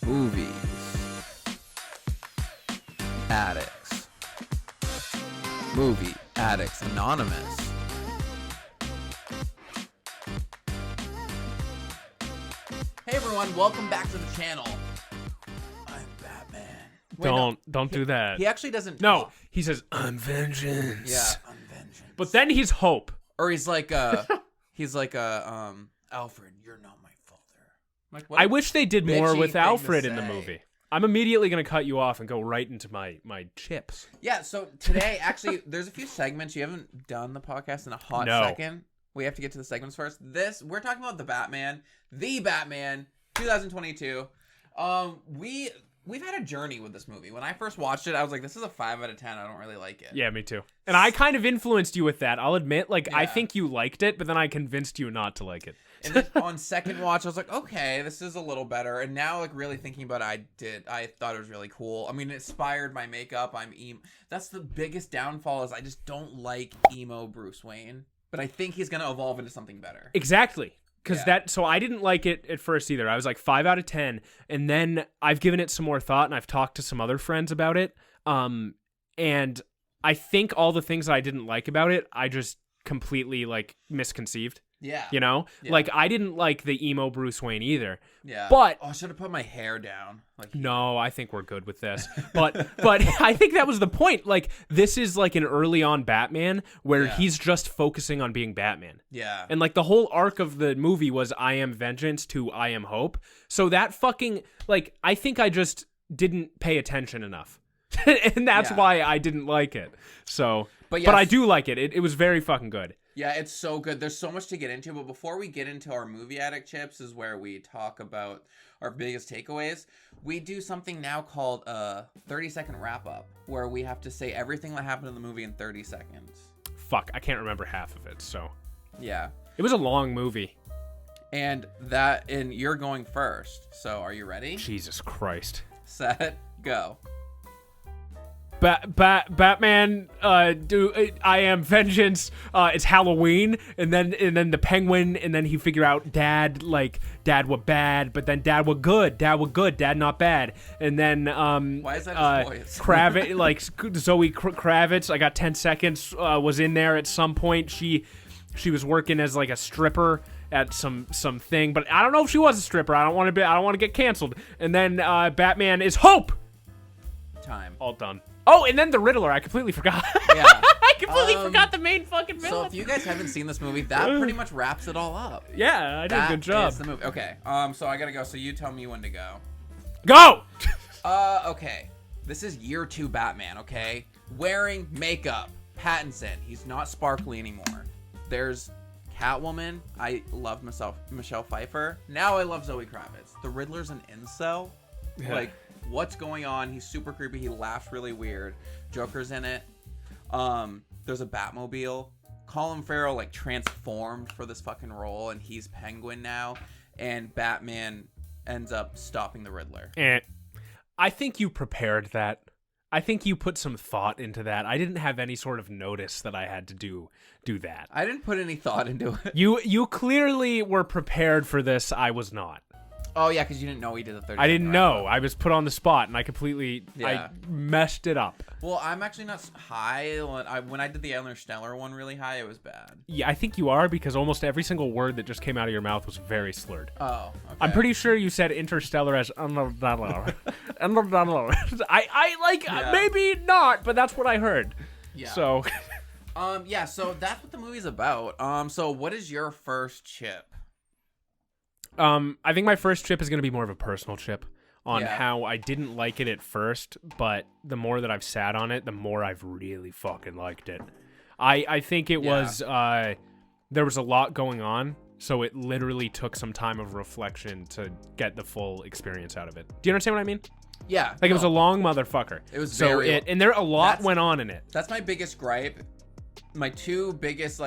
Movies. Addicts. Movie Addicts Anonymous. Hey everyone, welcome back to the channel. I'm Batman. Wait, don't do that. He actually doesn't. No, he says, I'm vengeance. Yeah, I'm vengeance. But then he's Hope. Or he's like, Alfred, you're not my father. Like, what I wish they did more bitchy with thing to Alfred in the say. movie. I'm immediately going to cut you off and go right into my chips. Yeah, so today, actually, there's a few segments. You haven't done the podcast in a hot second. We have to get to the segments first. We're talking about the Batman 2022. We've had a journey with this movie. When I first watched it, I was like, this is a 5 out of 10. I don't really like it. Yeah, me too. And I kind of influenced you with that. I'll admit, I Yeah. think you liked it, but then I convinced you not to like it. And then on second watch, I was like, okay, this is a little better. And now, really thinking about it, I thought it was really cool. I mean, it inspired my makeup. I'm emo. That's the biggest downfall is I just don't like emo Bruce Wayne. But I think he's going to evolve into something better. Exactly. So I didn't like it at first either. I was like 5 out of 10. And then I've given it some more thought and I've talked to some other friends about it. And I think all the things that I didn't like about it, I just completely misconceived. Yeah. You know? Yeah. I didn't like the emo Bruce Wayne either. Yeah. But I should have put my hair down. No, I think we're good with this. But I think that was the point. This is an early on Batman where he's just focusing on being Batman. Yeah. And the whole arc of the movie was I am vengeance to I am hope. So that fucking I think I just didn't pay attention enough. And that's why I didn't like it. So but I do like it. It was very fucking good. Yeah, it's so good. There's so much to get into, but before we get into our movie addict chips is where we talk about our biggest takeaways. We do something now called a 30-second wrap-up, where we have to say everything that happened in the movie in 30 seconds. Fuck, I can't remember half of it, so. Yeah. It was a long movie. And you're going first, so are you ready? Jesus Christ. Set, go. Batman, I am vengeance. It's Halloween, and then the Penguin, and then he figure out Dad were bad, but then Dad were good, Dad not bad, and then why is that his voice? Kravitz, Zoe Kravitz. I got 10 seconds. Was in there at some point. She was working as a stripper at some thing, but I don't know if she was a stripper. I don't want to get canceled. And then Batman is Hope. Time. All done. Oh, and then the Riddler. I completely forgot. Yeah. I completely forgot the main fucking villain. So if you guys haven't seen this movie, that pretty much wraps it all up. Yeah, I did a good job. Is the movie. Okay. So I gotta go. So you tell me when to go. Go! Okay. This is year 2 Batman, okay? Wearing makeup. Pattinson. He's not sparkly anymore. There's Catwoman. I loved Michelle Pfeiffer. Now I love Zoe Kravitz. The Riddler's an incel. Yeah. What's going on? He's super creepy. He laughs really weird. Joker's in it. There's a Batmobile. Colin Farrell transformed for this fucking role, and he's Penguin now. And Batman ends up stopping the Riddler. And I think you prepared that. I think you put some thought into that. I didn't have any sort of notice that I had to do that. I didn't put any thought into it. You clearly were prepared for this. I was not. Oh, yeah, because you didn't know he did the 30. I didn't know. I was put on the spot, and I completely I messed it up. Well, I'm actually not high. When I did the Interstellar one really high, it was bad. Yeah, I think you are, because almost every single word that just came out of your mouth was very slurred. Oh, okay. I'm pretty sure you said Interstellar as I maybe not, but that's what I heard. Yeah. So. So that's what the movie's about. So what is your first chip? I think my first chip is going to be more of a personal chip on how I didn't like it at first, but the more that I've sat on it, the more I've really fucking liked it. I think it was, there was a lot going on, so it literally took some time of reflection to get the full experience out of it. Do you understand what I mean? Yeah. It was a long motherfucker. It was and there a lot went on in it. That's my biggest gripe. My two biggest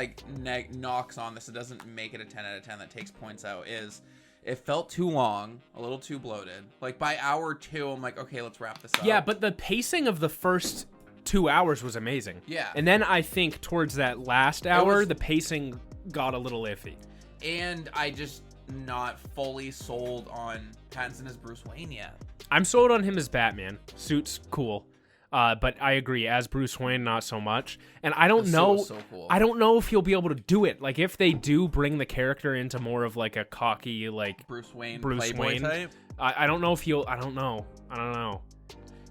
knocks on this, it doesn't make it a 10 out of 10 that takes points out, is it felt too long, a little too bloated. By hour 2, I'm like, okay, let's wrap this up. Yeah, but the pacing of the first 2 hours was amazing. Yeah. And then I think towards that last hour, the pacing got a little iffy. And I just not fully sold on Pattinson as Bruce Wayne yet. I'm sold on him as Batman. Suit's cool. But I agree, as Bruce Wayne, not so much. And I don't know. So cool. I don't know if he'll be able to do it. Like, if they do bring the character into more of like a cocky, like Bruce Wayne type. I don't know if he'll. I don't know.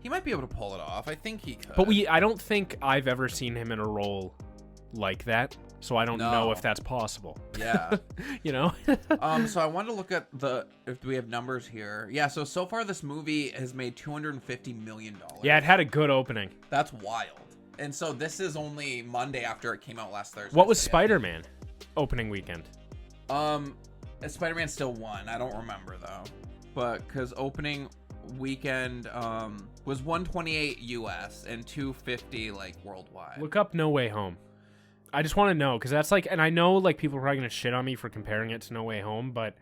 He might be able to pull it off. I think he could. But I don't think I've ever seen him in a role like that. So I don't know if that's possible. Yeah. You know? So I wanted to look at if we have numbers here. Yeah, so far this movie has made $250 million. Yeah, it had a good opening. That's wild. And so this is only Monday after it came out last Thursday. What was Spider-Man opening weekend? Spider-Man still won. I don't remember though. But because opening weekend was 128 US and 250 like worldwide. Look up No Way Home. I just want to know, because that's like, and I know like people are probably gonna shit on me for comparing it to No Way Home, but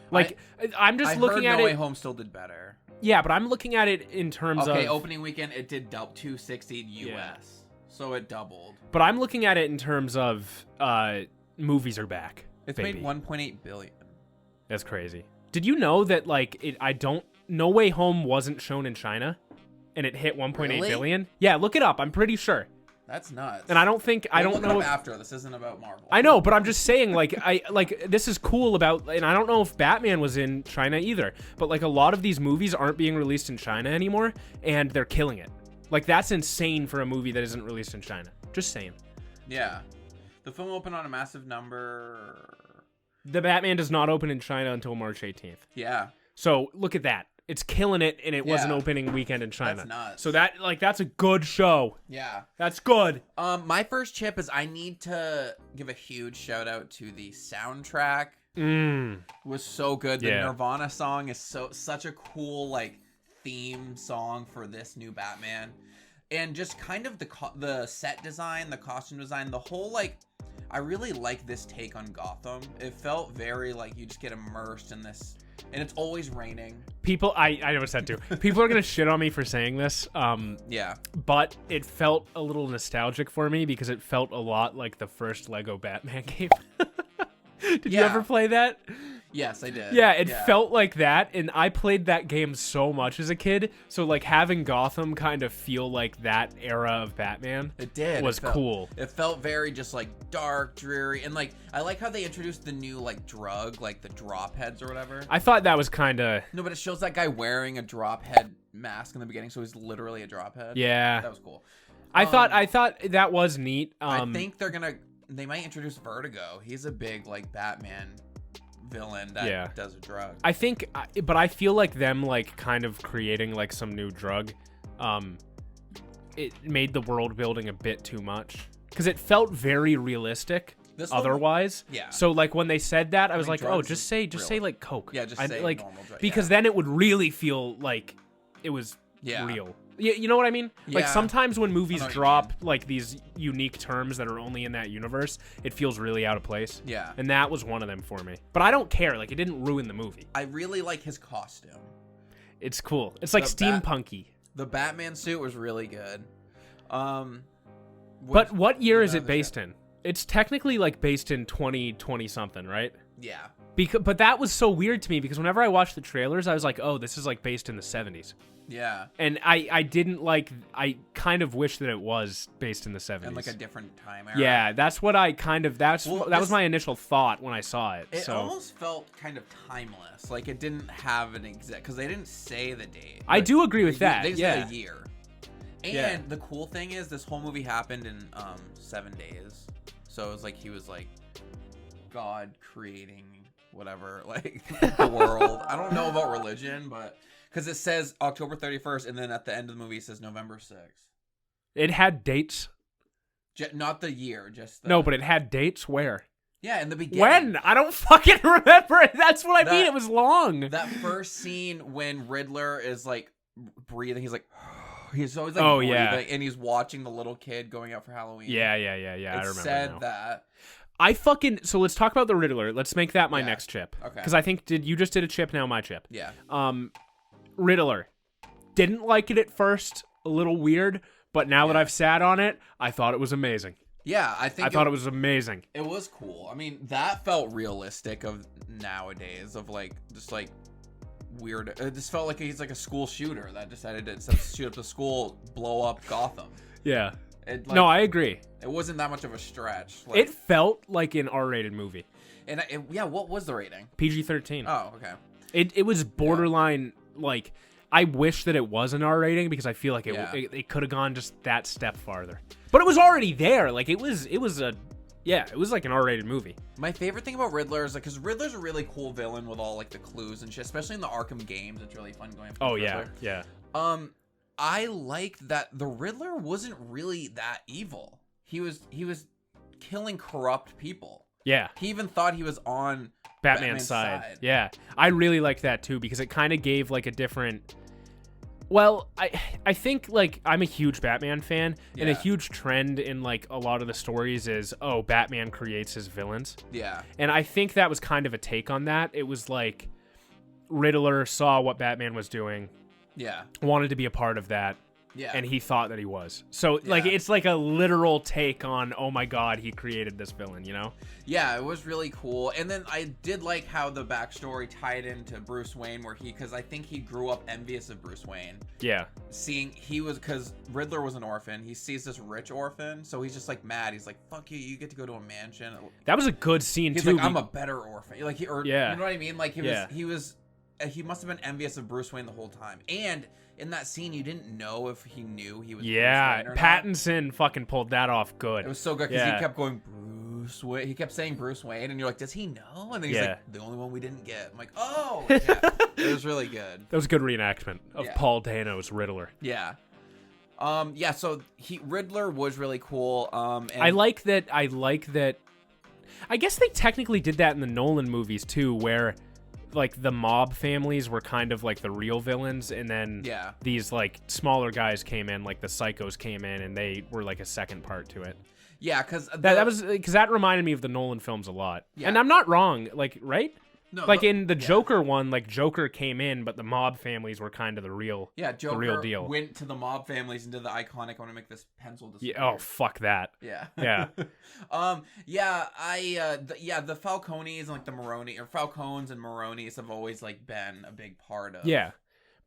like I'm just looking at it. No Way Home still did better. Yeah, but I'm looking at it in terms of opening weekend it did 260 US, so it doubled. But I'm looking at it in terms of movies are back. It's made 1.8 billion. That's crazy. Did you know that like No Way Home wasn't shown in China, and it hit 1.8 billion? Yeah, look it up. I'm pretty sure. That's nuts. And I don't know after this isn't about Marvel. I know, but I'm just saying like this is cool about, and I don't know if Batman was in China either, but like a lot of these movies aren't being released in China anymore and they're killing it. Like that's insane for a movie that isn't released in China. Just saying. Yeah. The film opened on a massive number. The Batman does not open in China until March 18th. Yeah. So look at that. It's killing it, and it was an opening weekend in China. That's nuts. So that's a good show. Yeah. That's good. My first chip is I need to give a huge shout out to the soundtrack. Was so good. The Nirvana song is such a cool like theme song for this new Batman. And just kind of the set design, the costume design, the whole like I really like this take on Gotham. It felt very like you just get immersed in this. And it's always raining. People, I noticed that too. People are gonna shit on me for saying this. Yeah. But it felt a little nostalgic for me because it felt a lot like the first Lego Batman game. Did you ever play that? Yes, I did. Yeah, it felt like that, and I played that game so much as a kid. So like having Gotham kind of feel like that era of Batman, was cool. It felt very just like dark, dreary, and like I like how they introduced the new like drug, like the drop heads or whatever. I thought that was kind of but it shows that guy wearing a drop head mask in the beginning, so he's literally a drop head. Yeah, that was cool. I thought that was neat. I think they might introduce Vertigo. He's a big like Batman villain that does a drug. I think, but I feel like them like kind of creating like some new drug, it made the world building a bit too much because it felt very realistic. Otherwise, So like when they said that, I was like, oh, just say like coke. Yeah, just say like normal drug. Because then it would really feel like it was real. You know what I mean? Yeah. Like sometimes when movies drop like these unique terms that are only in that universe, it feels really out of place. Yeah. And that was one of them for me. But I don't care. Like it didn't ruin the movie. I really like his costume. It's cool. It's like steampunky. The Batman suit was really good. But what year is it based in? It's technically like based in 2020 something, right? Yeah. But that was so weird to me because whenever I watched the trailers, I was like, oh, this is like based in the 70s. Yeah. And I didn't like, I kind of wish that it was based in the 70s. And like a different time era. Yeah, that's what I kind of, that was my initial thought when I saw it. It almost felt kind of timeless. Like it didn't have an exact, because they didn't say the date. I do agree with that. They said a year. And the cool thing is this whole movie happened in 7 days. So it was like he was like God creating whatever, like the world. I don't know about religion, but because it says October 31st, and then at the end of the movie it says November 6th. It had dates. Not the year, just no, but it had dates where? Yeah, in the beginning. When? I don't fucking remember it. That's what I mean. It was long. That first scene when Riddler is like breathing, he's like. He's always like, breathing, and he's watching the little kid going out for Halloween. Yeah. I remember. Said that. So let's talk about the Riddler. Let's make that my next chip. Okay. Because I think you just did a chip, now my chip. Yeah. Riddler. Didn't like it at first, a little weird, but now that I've sat on it, I thought it was amazing. Yeah, I thought it was amazing. It was cool. I mean, that felt realistic of nowadays, of like just like weird. It just felt like he's like a school shooter that decided to shoot up the school, blow up Gotham. Yeah. No, I agree. It wasn't that much of a stretch. Like, it felt like an R-rated movie. And yeah, what was the rating? PG-13. Oh, okay. It was borderline like. I wish that it was an R rating because I feel like it could have gone just that step farther. But it was already there. Like it was like an R rated movie. My favorite thing about Riddler is like, because Riddler's a really cool villain with all like the clues and shit, especially in the Arkham games. It's really fun going. Oh yeah, Riddler. Yeah. I liked that the Riddler wasn't really that evil. He was killing corrupt people. Yeah. He even thought he was on Batman's side. Yeah. I really liked that too because it kind of gave like a different. Well, I think like I'm a huge Batman fan, and a huge trend in like a lot of the stories is, oh, Batman creates his villains. Yeah. And I think that was kind of a take on that. It was like Riddler saw what Batman was doing. Yeah. Wanted to be a part of that. Yeah. And he thought that he was. So like it's like a literal take on, oh my God, he created this villain, you know? Yeah, it was really cool. And then I did like how the backstory tied into Bruce Wayne, where because I think he grew up envious of Bruce Wayne. Yeah. Because Riddler was an orphan. He sees this rich orphan, so he's just like mad. He's like, fuck you, you get to go to a mansion. That was a good scene he's too. He's like, I'm a better orphan. Like you know what I mean? Like he must have been envious of Bruce Wayne the whole time. And in that scene, you didn't know if he knew he was Bruce Wayne or Pattinson fucking pulled that off good. It was so good because he kept going, Bruce Wayne. He kept saying Bruce Wayne, and you're like, does he know? And then he's like, the only one we didn't get. I'm like, oh. Yeah. It was really good. That was a good reenactment of Paul Dano's Riddler. Yeah. So Riddler was really cool. And I like that. I guess they technically did that in the Nolan movies too, where like the mob families were kind of like the real villains, and then these like smaller guys came in, like the psychos came in, and they were like a second part to it. Yeah, because that reminded me of the Nolan films a lot. Yeah. And I'm not wrong, like, right? No, like in the Joker one, like Joker came in, but the mob families were kind of the real, Joker the real deal. Went to the mob families and did the iconic, I want to make this pencil disappear. Yeah, oh, fuck that. Yeah. Yeah. The Falcones and like the Maroni, or Falcones and Maronis have always like been a big part of. Yeah.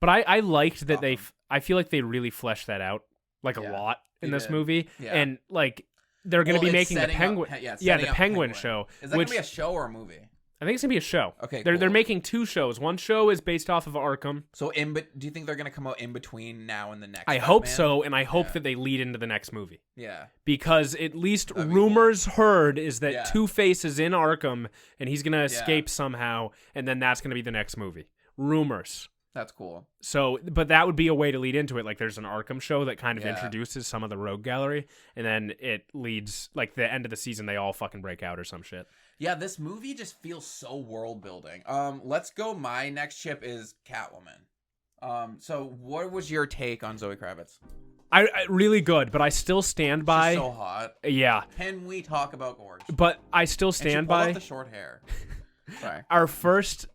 But I liked that I feel like they really fleshed that out like a lot in this movie. Yeah. And like they're going to be making the Penguin. The Penguin show. Is that going to be a show or a movie? I think it's gonna be a show. Okay, they're making two shows. One show is based off of Arkham. So, do you think they're gonna come out in between now and the next? I hope so, and I hope that they lead into the next movie. Yeah, because at least rumors heard is that Two-Face is in Arkham and he's gonna escape somehow, and then that's gonna be the next movie. Rumors. That's cool. So, but that would be a way to lead into it. Like, there's an Arkham show that kind of introduces some of the Rogue Gallery, and then it leads, like, the end of the season, they all fucking break out or some shit. Yeah, this movie just feels so world building. Let's go. My next chip is Catwoman. So what was your take on Zoe Kravitz? I really good, but I still stand by. She's so hot. Yeah. Can we talk about gorge? But I still stand by the short hair. Sorry. Our first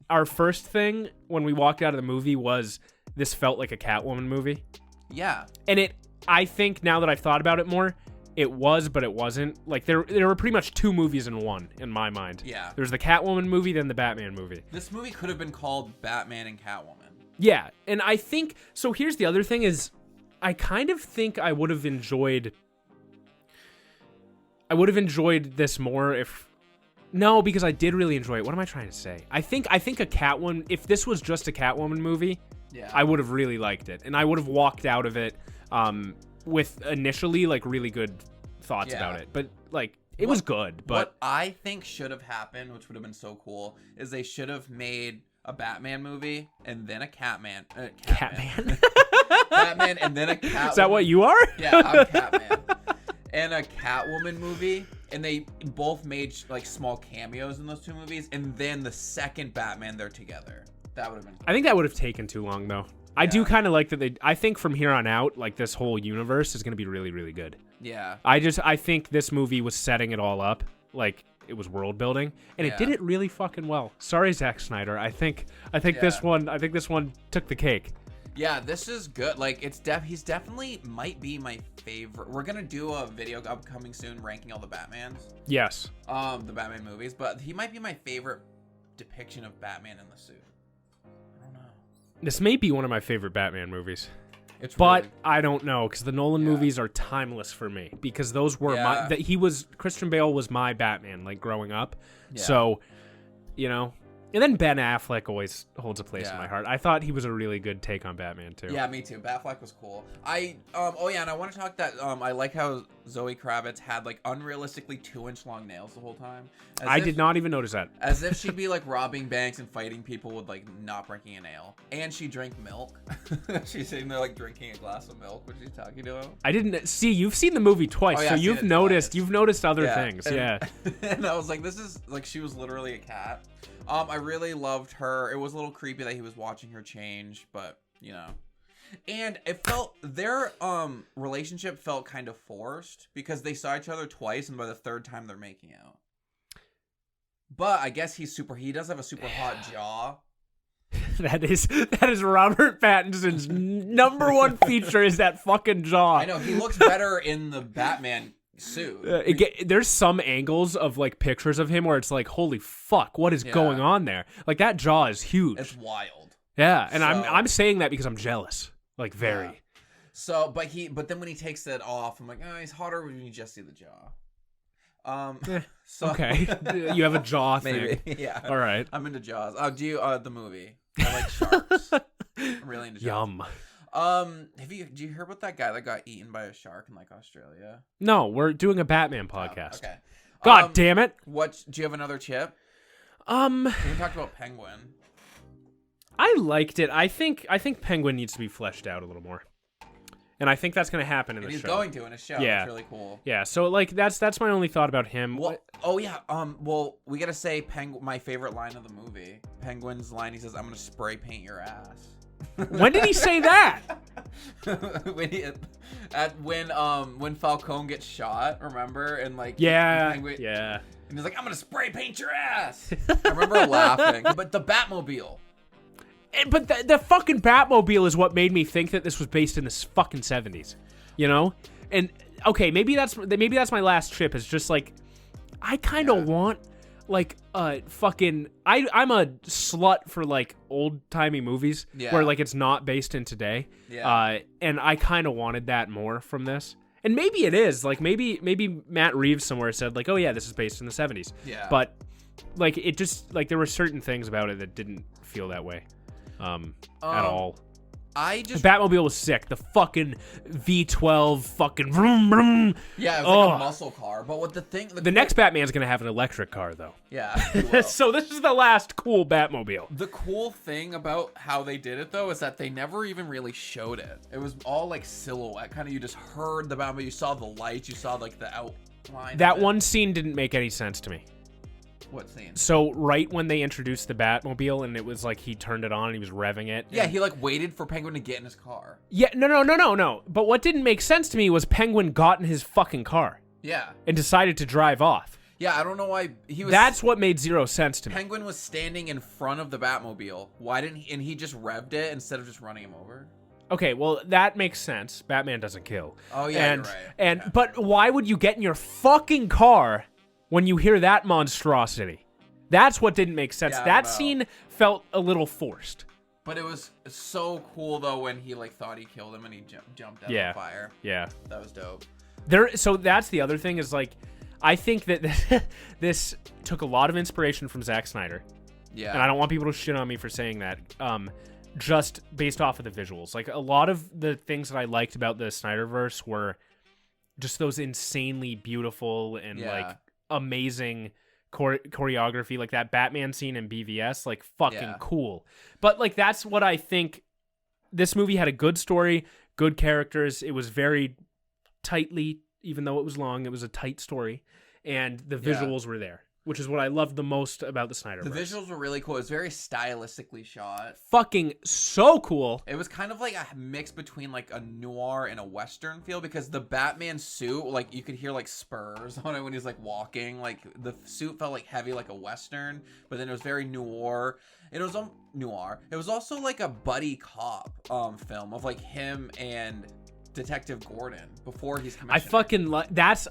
thing when we walked out of the movie was this felt like a Catwoman movie. Yeah. And I think now that I've thought about it more, it was, but it wasn't. Like there were pretty much two movies in one in my mind. Yeah. There's the Catwoman movie, then the Batman movie. This movie could have been called Batman and Catwoman. Yeah, and I think so. Here's the other thing: is I kind of think I would have enjoyed this more if. No, because I did really enjoy it. What am I trying to say? I think a Catwoman. If this was just a Catwoman movie, I would have really liked it, and I would have walked out of it with initially like really good thoughts about it. But like it was good. But what I think should have happened, which would have been so cool, is they should have made a Batman movie and then a Catman. Batman and then a Catwoman. Is that what you are? Yeah, I'm Catman. And a Catwoman movie, and they both made like small cameos in those two movies, and then the second Batman they're together. That would have been cool. I think that would have taken too long though. I do kind of like that I think from here on out, like this whole universe is going to be really, really good. Yeah. I think this movie was setting it all up, like it was world building, and it did it really fucking well. Sorry, Zack Snyder. I think this one took the cake. Yeah, this is good. Like, he's definitely might be my favorite. We're gonna do a video upcoming soon ranking all the Batmans. Yes. The Batman movies, but he might be my favorite depiction of Batman in the suit. I don't know. This may be one of my favorite Batman movies. But I don't know, because the Nolan movies are timeless for me, because those were Christian Bale was my Batman, like, growing up. Yeah. So, you know. And then Ben Affleck always holds a place in my heart. I thought he was a really good take on Batman, too. Yeah, me too. Batfleck was cool. And I want to talk that, I like how Zoe Kravitz had, like, unrealistically 2-inch long nails the whole time. I did not even notice that. As if she'd be, like, robbing banks and fighting people with, like, not breaking a nail. And she drank milk. She's sitting there, like, drinking a glass of milk when she's talking to him. I didn't see. You've seen the movie twice, so you've noticed other things. And I was like, this is, like, she was literally a cat. I really loved her. It was a little creepy that he was watching her change, but, you know. And it felt, their relationship felt kind of forced because they saw each other twice, and by the third time they're making out. But I guess he does have a super hot jaw. That is Robert Pattinson's number one feature is that fucking jaw. I know, he looks better in the Batman suit. There's some angles of, like, pictures of him where it's like, holy fuck, what is going on there? Like, that jaw is huge. It's wild. Yeah, and I'm saying that because I'm jealous, like, very. Yeah. So, but then when he takes that off, I'm like, oh, he's hotter when you just see the jaw. So okay, you have a jaw thing. Maybe, yeah. All right, I'm into Jaws. Do you the movie? I like sharks. I'm really into Jaws. Yum. Did you hear about that guy that got eaten by a shark in, like, Australia? No, we're doing a Batman podcast. Oh, okay. God damn it! Do you have another chip? We talked about Penguin. I liked it. I think Penguin needs to be fleshed out a little more, and I think that's going to happen in the show. He's going to in a show. Yeah, it's really cool. Yeah. So, like, that's my only thought about him. Well, well, we gotta say my favorite line of the movie. Penguin's line. He says, "I'm gonna spray paint your ass." When did he say that? when Falcone gets shot, remember? And, like, yeah. And he's like, "I'm gonna spray paint your ass." I remember laughing. But the Batmobile. But the fucking Batmobile is what made me think that this was based in the fucking 70s, you know? And okay, maybe that's my last trip. Is just like, I kind of want, like, fucking. I'm a slut for, like, old timey movies where, like, it's not based in today. Yeah. And I kind of wanted that more from this. And maybe it is. Like, maybe Matt Reeves somewhere said, like, oh yeah, this is based in the 70s. Yeah. But, like, it just, like, there were certain things about it that didn't feel that way. At all. The Batmobile was sick. The fucking V12 fucking vroom vroom. Yeah, it was like a muscle car. But what the next Batman's gonna have an electric car, though. Yeah. So this is the last cool Batmobile. The cool thing about how they did it, though, is that they never even really showed it. It was all, like, silhouette. Kind of, you just heard the Batmobile. You saw the lights. You saw, like, the outline. That one scene didn't make any sense to me. What scene? So right when they introduced the Batmobile and it was like he turned it on and he was revving it. Yeah, he, like, waited for Penguin to get in his car. Yeah, no. But what didn't make sense to me was Penguin got in his fucking car. Yeah. And decided to drive off. Yeah, I don't know why he was. That's what made zero sense to me. Penguin was standing in front of the Batmobile. Why didn't he? And he just revved it instead of just running him over. Okay, well, that makes sense. Batman doesn't kill. Oh yeah, you're right. But why would you get in your fucking car when you hear that monstrosity? That's what didn't make sense. Yeah, that scene felt a little forced. But it was so cool, though, when he, like, thought he killed him and he jumped out of the fire. Yeah. That was dope. So that's the other thing is, like, I think that this took a lot of inspiration from Zack Snyder. Yeah. And I don't want people to shit on me for saying that. Just based off of the visuals. Like, a lot of the things that I liked about the Snyderverse were just those insanely beautiful and, like, amazing choreography, like that Batman scene in BVS, like, fucking cool. But, like, that's what I think. This movie had a good story, good characters. It was very tightly, even though it was long, it was a tight story, and the visuals were there. which is what I loved the most about the Snyderverse. The visuals were really cool. It was very stylistically shot. Fucking so cool. It was kind of like a mix between like a noir and a Western feel, because the Batman suit, like you could hear like spurs on it when he's like walking. Like the suit felt like heavy, like a Western, but then it was very noir. It was noir. It was also like a buddy cop film of like him and Detective Gordon before he's commissioner. I fucking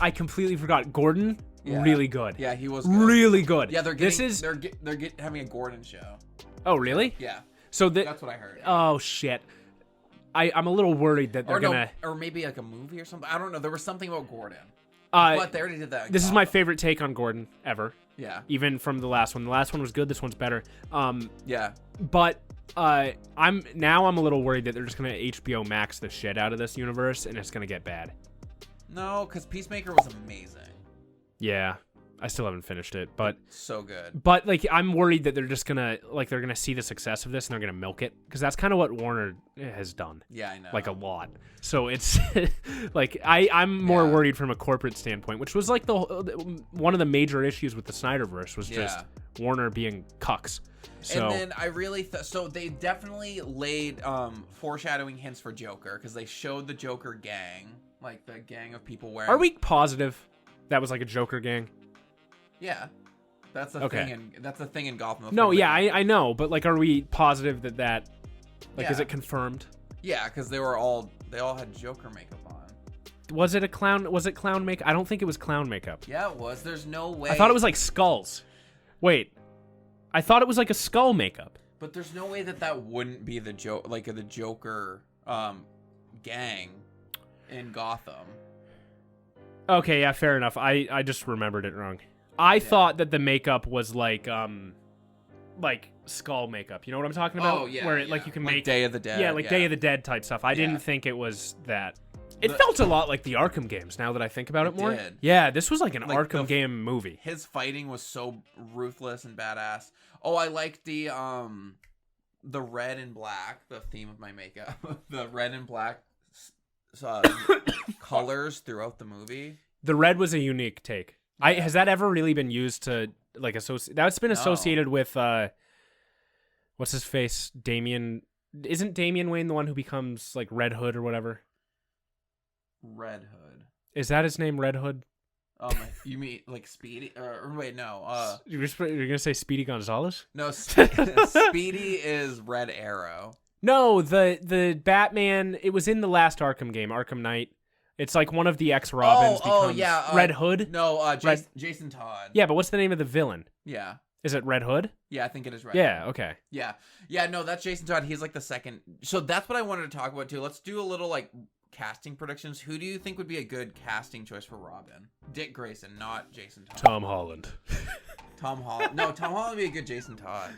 I completely forgot. Gordon, really good. Yeah, he was good. Really good. Yeah, they're having a Gordon show. Oh, really? Yeah. So that's what I heard. Oh shit. I'm a little worried that they're gonna or maybe like a movie or something. I don't know. There was something about Gordon. But they already did that. This is my favorite take on Gordon ever. Yeah. Even from the last one. The last one was good. This one's better. Yeah. But I'm a little worried that they're just gonna HBO Max the shit out of this universe and it's gonna get bad. No, because Peacemaker was amazing. Yeah. I still haven't finished it, but so good. But like, I'm worried that they're just gonna they're gonna see the success of this and they're gonna milk it, because that's kind of what Warner has done. Yeah, I know. Like a lot. So it's like I'm more worried from a corporate standpoint, which was like one of the major issues with the Snyderverse was just Warner being cucks. So, and then I really so they definitely laid foreshadowing hints for Joker, because they showed the Joker gang, like the gang of people wearing. Are we positive that was like a Joker gang? Yeah, that's the thing, and that's the thing in Gotham. No, yeah, I know, but like, are we positive that is it confirmed? Yeah, because they all had Joker makeup on. Was it clown makeup? I don't think it was clown makeup. Yeah, it was. There's no way. I thought it was like skulls. Wait, I thought it was like a skull makeup. But there's no way that wouldn't be the Joker gang in Gotham. Okay, yeah, fair enough. I just remembered it wrong. I thought that the makeup was like skull makeup. You know what I'm talking about? Oh, yeah. Where like you can like make Day of the Dead. Yeah, like Day of the Dead type stuff. I didn't think it was that. It felt a lot like the Arkham games now that I think about it more. Did. Yeah, this was like an Arkham game movie. His fighting was so ruthless and badass. Oh, I like the red and black, the theme of my makeup. The red and black colors throughout the movie. The red was a unique take. Has that ever really been used to like associate? That's been associated with what's his face? Damian. Isn't Damian Wayne the one who becomes like Red Hood or whatever? Red Hood. Is that his name, Red Hood? You mean like Speedy? Or wait, no. You're gonna say Speedy Gonzalez? No, Speedy is Red Arrow. No, the Batman. It was in the last Arkham game, Arkham Knight. It's like one of the ex-Robins becomes Red Hood. No, Jason Todd. Yeah, but what's the name of the villain? Yeah. Is it Red Hood? Yeah, I think it is Red Hood. Okay. Yeah. Yeah, no, that's Jason Todd. He's like the second. So that's what I wanted to talk about too. Let's do a little like casting predictions. Who do you think would be a good casting choice for Robin? Dick Grayson, not Jason Todd. Tom Holland. Tom Holland. No, Tom Holland would be a good Jason Todd.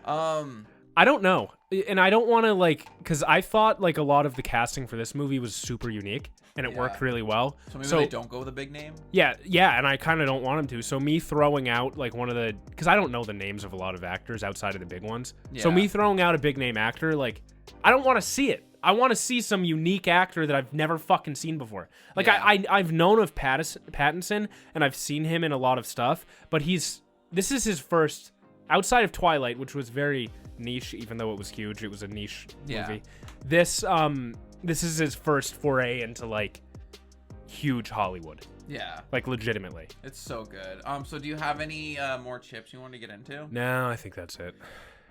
I don't know. And I don't want to because I thought like a lot of the casting for this movie was super unique and it worked really well. So maybe they don't go with a big name? Yeah, and I kind of don't want them to. So me throwing out like one of the, because I don't know the names of a lot of actors outside of the big ones. Yeah. So me throwing out a big name actor, like I don't want to see it. I want to see some unique actor that I've never fucking seen before. Like I've known of Pattinson and I've seen him in a lot of stuff, but this is his first, outside of Twilight, which was very niche, even though it was huge. It was a niche movie. This is his first foray into like huge Hollywood. Yeah. Like legitimately. It's so good. So do you have any more chips you want to get into? No, I think that's it.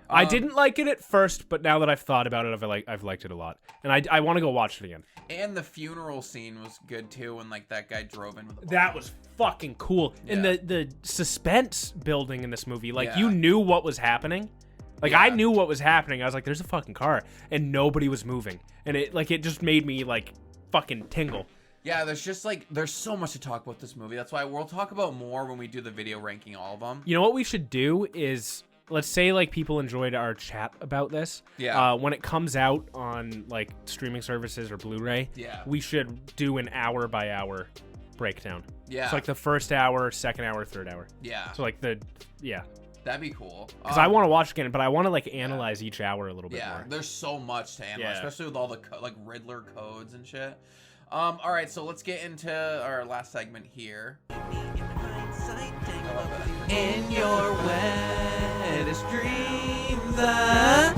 I didn't like it at first, but now that I've thought about it, I've liked it a lot, and I want to go watch it again. And the funeral scene was good too, when like that guy drove in with the body. That was fucking cool. Yeah. And the suspense building in this movie, like you knew what was happening. Like I knew what was happening. I was like, "There's a fucking car," and nobody was moving, and it just made me like fucking tingle. Yeah, there's so much to talk about this movie. That's why we'll talk about more when we do the video ranking all of them. You know what we should do is, let's say like people enjoyed our chat about this. Yeah. When it comes out on like streaming services or Blu-ray, we should do an hour by hour breakdown. Yeah. So like the first hour, second hour, third hour. Yeah. So like that'd be cool. Because I want to watch again, but I want to like analyze each hour a little bit more. Yeah, there's so much to analyze, especially with all the like Riddler codes and shit. All right, so let's get into our last segment here. I love that. In your wettest dreams, I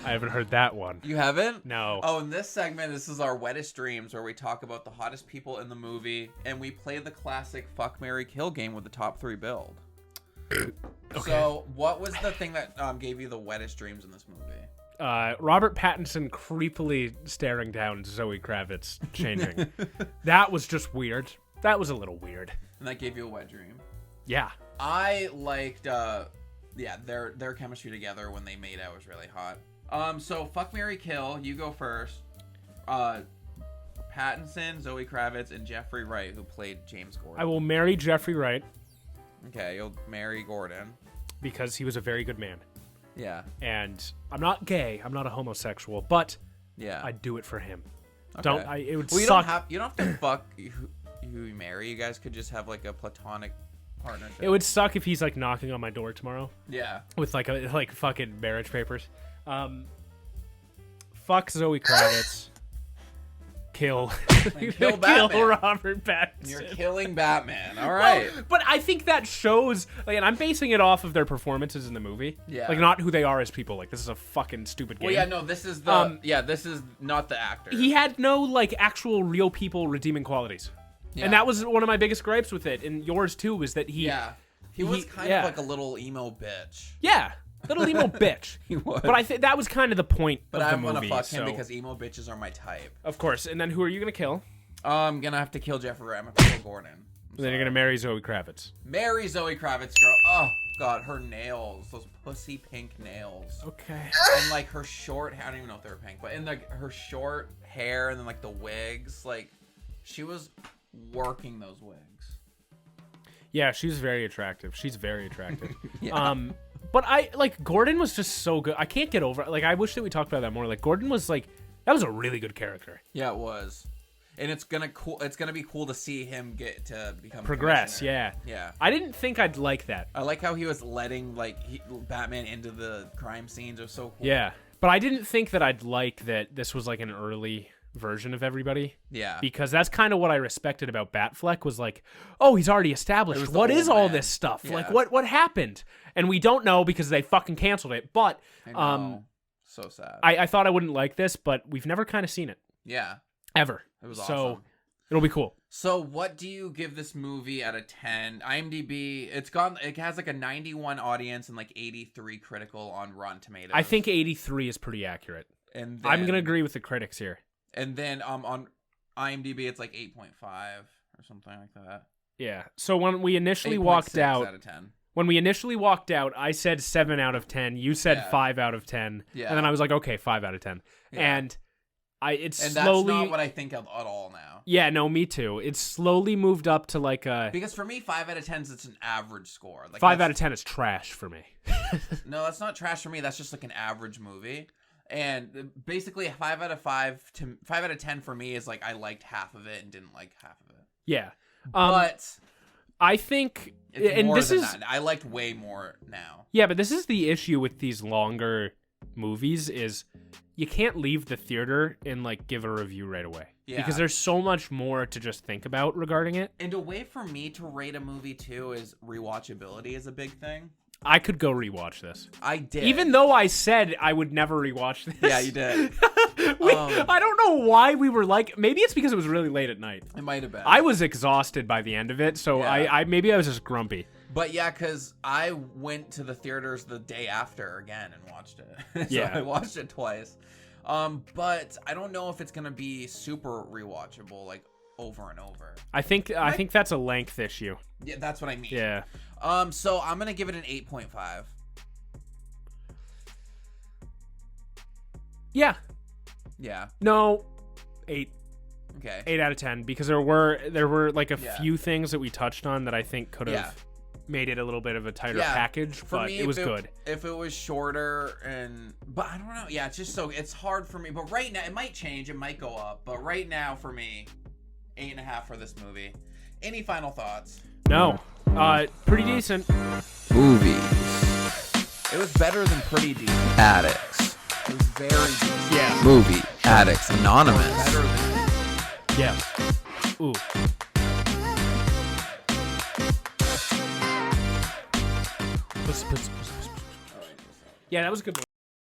haven't heard that one. You haven't? No. Oh, in this segment, this is our Wettest Dreams, where we talk about the hottest people in the movie, and we play the classic Fuck, Marry, Kill game with the top 3 build. Okay. So, what was the thing that gave you the wettest dreams in this movie? Robert Pattinson creepily staring down Zoe Kravitz changing. That was just weird. That was a little weird. And that gave you a wet dream? Yeah. I liked, their chemistry together when they made out was really hot. So Fuck, Marry, Kill, you go first. Pattinson, Zoe Kravitz, and Jeffrey Wright, who played James Gordon. I will marry Jeffrey Wright. Okay, you'll marry Gordon. Because he was a very good man. Yeah. And I'm not gay. I'm not a homosexual, but yeah, I'd do it for him. Okay. It would suck. You don't have to fuck who you marry. You guys could just have like a platonic partnership. It would suck if he's like knocking on my door tomorrow. Yeah. With like fucking marriage papers. Fuck Zoe Kravitz. Kill Batman. Robert Pattinson. You're killing Batman. All right. Well, but I think that shows, like, and I'm basing it off of their performances in the movie. Yeah. Like, not who they are as people. Like, this is a fucking stupid game. Well, yeah, no, this is the this is not the actor. He had no like actual real people redeeming qualities. Yeah. And that was one of my biggest gripes with it, and yours too, was that he was kind of like a little emo bitch. Yeah. Little emo bitch. He was. But I think that was kind of the point of the movie. But I'm gonna fuck him because emo bitches are my type. Of course. And then who are you gonna kill? I'm gonna have to kill Jeffrey Wright. I'm gonna kill Gordon. Then you're gonna marry Zoe Kravitz. Marry Zoe Kravitz, girl. Oh god, her nails, those pussy pink nails. Okay. And like her short hair, I don't even know if they were pink, but in like her short hair and then like the wigs, like she was working those wigs. Yeah, she's very attractive. Yeah. But I like Gordon was just so good. I can't get over it. Like I wish that we talked about that more. Like Gordon was like that was a really good character. Yeah, it was. And it's gonna be cool to see him get to become progress. Yeah. I didn't think I'd like that. I like how he was letting Batman into the crime scenes. It was so cool. Yeah, but I didn't think that I'd like that. This was like an early version of everybody. Yeah. Because that's kind of what I respected about Batfleck was like, oh, he's already established. What is all this stuff? Yeah. Like what happened? And we don't know because they fucking canceled it. But so sad. I thought I wouldn't like this, but we've never kind of seen it. Yeah. Ever. It was so awesome. It'll be cool. So what do you give this movie out of 10? IMDb, it has like a 91 audience and like 83 critical on Rotten Tomatoes. I think 83 is pretty accurate. And then, I'm going to agree with the critics here. And then on IMDb it's like 8.5 or something like that. Yeah. So when we initially walked out, out of 10. When we initially walked out, I said 7 out of 10. You said 5 out of 10. Yeah. And then I was like, okay, 5 out of 10. Yeah. And that's slowly not what I think of at all now. Yeah, no, me too. It's slowly moved up to like a because for me 5 out of 10 is it's an average score. Like 5 out of 10 is trash for me. No, that's not trash for me. That's just like an average movie. And basically 5 out of 10 for me is like I liked half of it and didn't like half of it. Yeah. But I think it's and more this than is that. I liked way more now. Yeah, but this is the issue with these longer movies is you can't leave the theater and like give a review right away. Yeah. Because there's so much more to just think about regarding it. And a way for me to rate a movie too is rewatchability is a big thing. I could go rewatch this. I did. Even though I said I would never rewatch this. Yeah, you did. I don't know why we were like, maybe it's because it was really late at night. It might have been. I was exhausted by the end of it, so yeah. Maybe I was just grumpy. But yeah, because I went to the theaters the day after again and watched it. So yeah. I watched it twice. But I don't know if it's going to be super rewatchable, like over and over. I think that's a length issue. Yeah, that's what I mean. Yeah. So I'm going to give it an 8.5. Yeah. Yeah. No, 8. Okay. 8 out of 10 because there were like a few things that we touched on that I think could have made it a little bit of a tighter package, but it was good. If it was shorter but I don't know. Yeah, it's hard for me. But right now it might change, it might go up. But right now for me, 8.5 for this movie. Any final thoughts? No. Pretty decent. Movies. It was better than Pretty Decent. Addicts. It was very decent. Yeah. Movie. Addicts Anonymous. Better than... Yeah. Ooh. Yeah, that was a good one.